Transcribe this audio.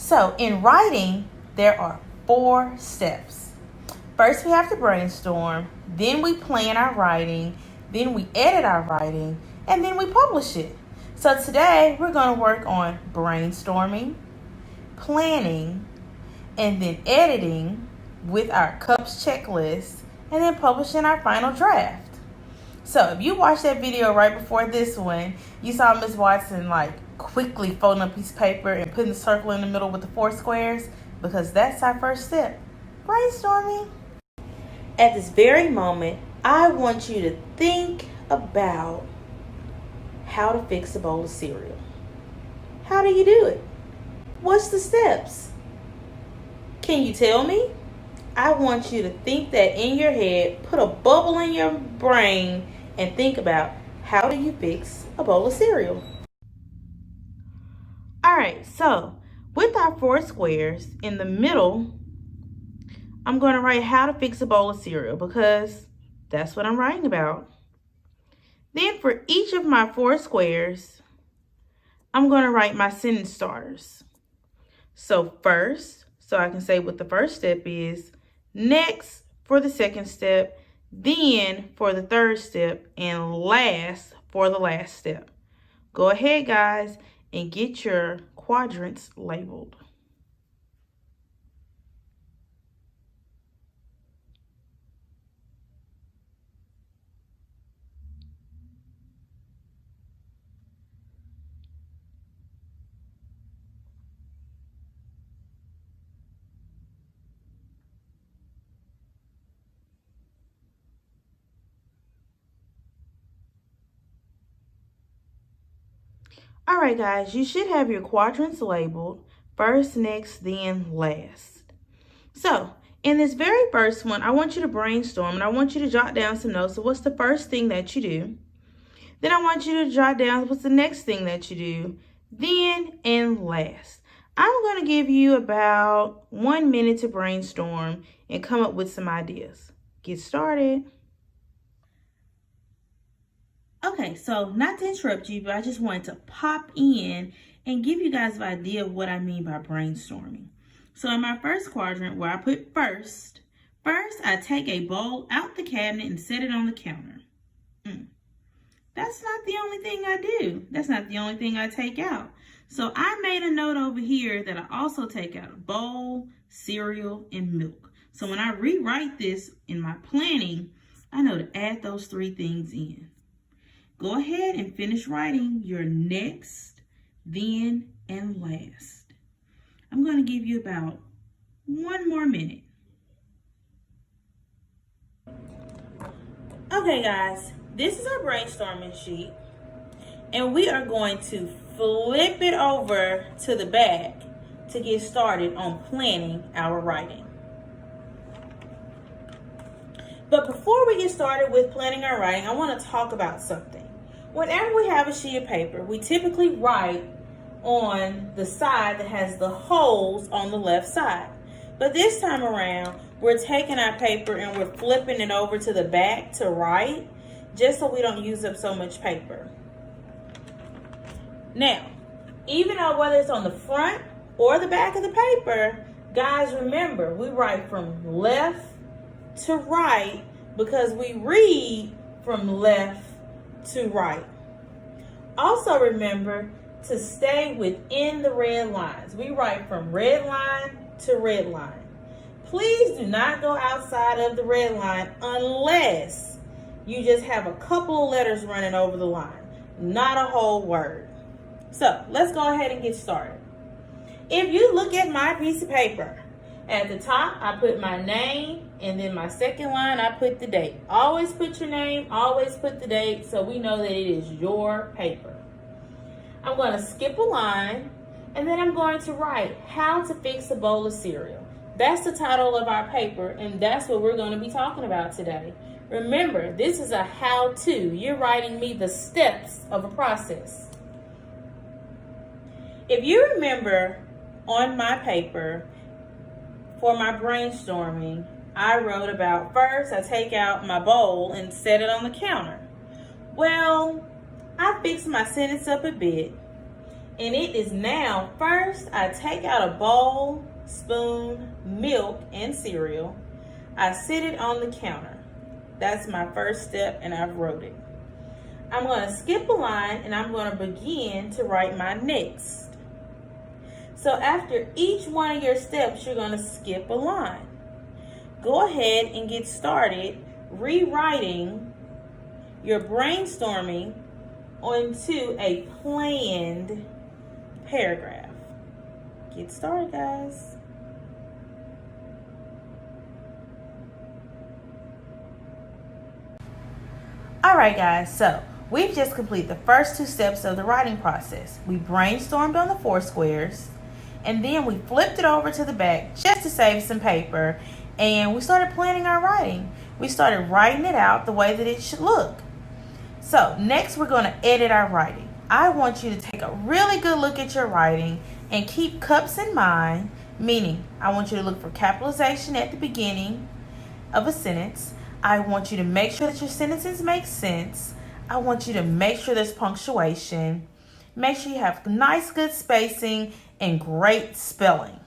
So in writing, there are 4 steps. First, we have to brainstorm, then we plan our writing, then we edit our writing, and then we publish it. So today, we're going to work on brainstorming, planning, and then editing with our cups checklist, and then publishing our final draft. So if you watched that video right before this one, you saw Ms. Watson quickly folding up a piece of paper and putting the circle in the middle with the 4 squares, because that's our first step, brainstorming. At this very moment, I want you to think about how to fix a bowl of cereal. How do you do it? What's the steps? Can you tell me? I want you to think that in your head, put a bubble in your brain, and think about how do you fix a bowl of cereal. All right, so with our 4 squares in the middle, I'm going to write how to fix a bowl of cereal because that's what I'm writing about. Then for each of my 4 squares, I'm going to write my sentence starters. So first, so I can say what the first step is, next for the second step, then for the third step, and last for the last step. Go ahead, guys, and get your quadrants labeled. All right, guys, you should have your quadrants labeled first, next, then last. So in this very first one, I want you to brainstorm and I want you to jot down some notes. So what's the first thing that you do? Then I want you to jot down what's the next thing that you do, then and last. I'm going to give you about 1 minute to brainstorm and come up with some ideas. Get started. Okay, so not to interrupt you, but I just wanted to pop in and give you guys an idea of what I mean by brainstorming. So in my first quadrant where I put first I take a bowl out the cabinet and set it on the counter. That's not the only thing I do. That's not the only thing I take out. So I made a note over here that I also take out a bowl, cereal, and milk. So when I rewrite this in my planning, I know to add those 3 things in. Go ahead and finish writing your next, then, and last. I'm going to give you about 1 more minute. Okay, guys, this is our brainstorming sheet, and we are going to flip it over to the back to get started on planning our writing. But before we get started with planning our writing, I want to talk about something. Whenever we have a sheet of paper, we typically write on the side that has the holes on the left side. But this time around, we're taking our paper and we're flipping it over to the back to write, just so we don't use up so much paper. Now, even though whether it's on the front or the back of the paper, guys, remember, we write from left to right because we read from left to right. Also remember to stay within the red lines. We write from red line to red line. Please do not go outside of the red line unless you just have a couple of letters running over the line, not a whole word. So let's go ahead and get started. If you look at my piece of paper, at the top I put my name, and then my second line I put the date. Always put your name, always put the date, so we know that it is your paper. I'm going to skip a line, and then I'm going to write how to fix a bowl of cereal. That's the title of our paper, and that's what we're going to be talking about today. Remember, this is a how-to. You're writing me the steps of a process. If you remember on my paper for my brainstorming, I wrote about first I take out my bowl and set it on the counter. Well, I fixed my sentence up a bit, And it is now, first I take out a bowl, spoon, milk, and cereal. I sit it on the counter. That's my first step, and I've wrote it. I'm going to skip a line, and I'm going to begin to write my next. So after each one of your steps, you're going to skip a line. Go ahead and get started rewriting your brainstorming onto a planned paragraph. Get started, guys. All right, guys, so we've just completed the first 2 steps of the writing process. We brainstormed on the 4 squares, and then we flipped it over to the back just to save some paper, and we started planning our writing. We started writing it out the way that it should look. So next we're going to edit our writing. I want you to take a really good look at your writing and keep cups in mind, meaning I want you to look for capitalization at the beginning of a sentence. I want you to make sure that your sentences make sense. I want you to make sure there's punctuation. Make sure you have nice, good spacing and great spelling.